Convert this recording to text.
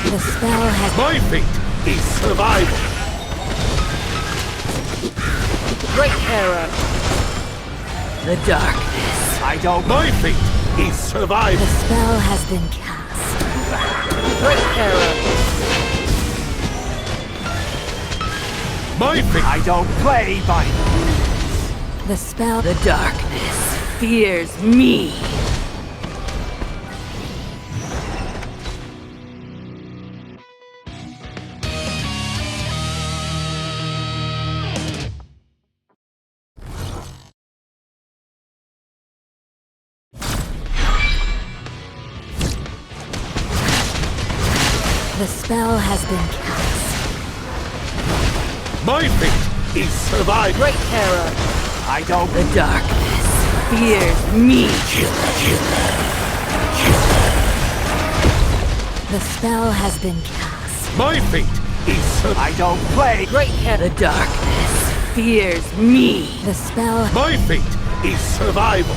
The spell has... My fate is survival. Great terror. The darkness. I don't... My fate is survival. The spell has been cast. Great terror. My fate... I don't play by... The spell... The darkness fears me. The spell has been cast. My fate is survival. Great terror. I don't... The darkness fears me. The spell has been cast. My fate is survival. I don't play. Great terror. The darkness fears me. The spell... My fate is survival.